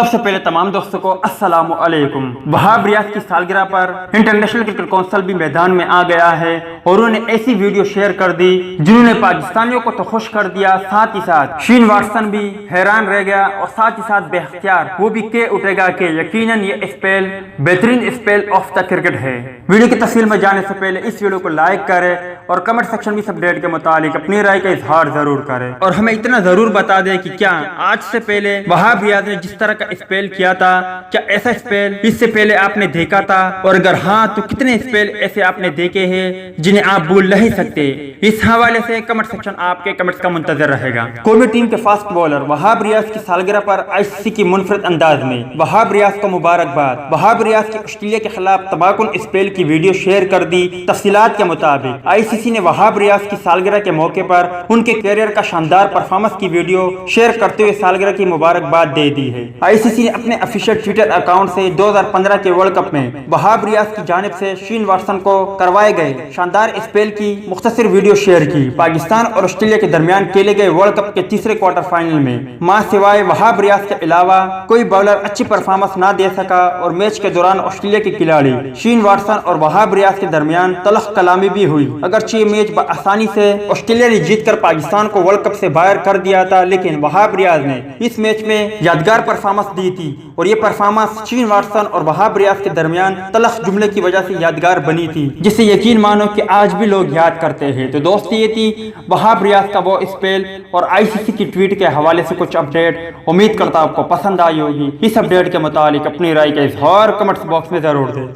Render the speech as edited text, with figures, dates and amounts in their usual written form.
سب سے پہلے تمام دوستوں کو السلام علیکم۔ وہاب ریاض کی سالگرہ پر انٹرنیشنل کرکٹ کونسل بھی میدان میں آ گیا ہے اور انہوں نے ایسی ویڈیو شیئر کر دی جنہوں نے پاکستانیوں کو تو خوش کر دیا، ساتھ ہی ساتھ شین واٹسن بھی حیران رہ گیا اور ساتھ ہی ساتھ بے اختیار وہ بھی کہہ اٹھے گا کہ یقیناً یہ اسپیل بہترین اسپیل آف دا کرکٹ ہے۔ ویڈیو کی تفصیل میں جانے سے پہلے اس ویڈیو کو لائک کرے اور کمنٹ سیکشن میں اس اپڈیٹ کے متعلق اپنی رائے کا اظہار ضرور کرے اور ہمیں اتنا ضرور بتا دے کہ کیا آج سے پہلے وہاب ریاض نے جس طرح کا اسپیل کیا تھا، کیا ایسا اسپیل اس سے پہلے آپ نے دیکھا تھا، اور اگر ہاں تو کتنے اسپیل ایسے آپ نے دیکھے ہیں جنہیں آپ بھول نہیں سکتے۔ اس حوالے سے کمنٹ سیکشن آپ کے کمنٹس کا منتظر رہے گا۔ قومی ٹیم کے فاسٹ بالر وہاب ریاض کی سالگرہ پر آئی سی سی کی منفرد انداز میں وہاب ریاض کو مبارکباد۔ وہاب ریاض کی آسٹریلیا کے خلاف تباہ کن اسپیل کی ویڈیو شیئر کر دی۔ تفصیلات کے مطابق آئی سی سی نے وہاب ریاض کی سالگرہ کے موقع پر ان کے کیریئر کا شاندار پرفارمنس کی ویڈیو شیئر کرتے ہوئے سالگرہ کی مبارکباد دے دی ہے۔ آئی سی سی نے اپنے افیشیل ٹویٹر اکاؤنٹ سے 2015 کے ورلڈ کپ میں وہاب ریاض کی جانب سے شین واٹسن کو کروائے گئے شاندار اسپیل کی مختصر ویڈیو شیئر کی۔ پاکستان اور آسٹریلیا کے درمیان کھیلے گئے ورلڈ کپ کے تیسرے کوارٹر فائنل میں ماں سوائے وہاب ریاض کے علاوہ کوئی بالر اچھی پرفارمنس نہ دے سکا اور میچ کے دوران آسٹریلیا کے کھلاڑی شین واٹسن اور وہاب ریاض کے درمیان تلخ کلامی بھی ہوئی۔ اگرچہ یہ میچ بآسانی سے آسٹریلیا نے جیت کر پاکستان کو ورلڈ کپ سے باہر کر دیا تھا، لیکن وہاب ریاض نے اس میچ میں یادگار پرفارمنس دی تھی اور یہ پرفارمنس شین واٹسن اور وہاب ریاض کے درمیان تلخ جملے کی وجہ سے یادگار بنی تھی، جسے یقین مانو کہ آج بھی لوگ یاد کرتے ہیں۔ تو دوست یہ تھی وہاب ریاض کا وہ اسپیل اور آئی سی سی کی ٹویٹ کے حوالے سے کچھ اپڈیٹ۔ امید کرتا آپ کو پسند آئی ہوگی۔ اس اپڈیٹ کے متعلق اپنی رائے کا اظہار کمنٹس باکس میں ضرور دیں۔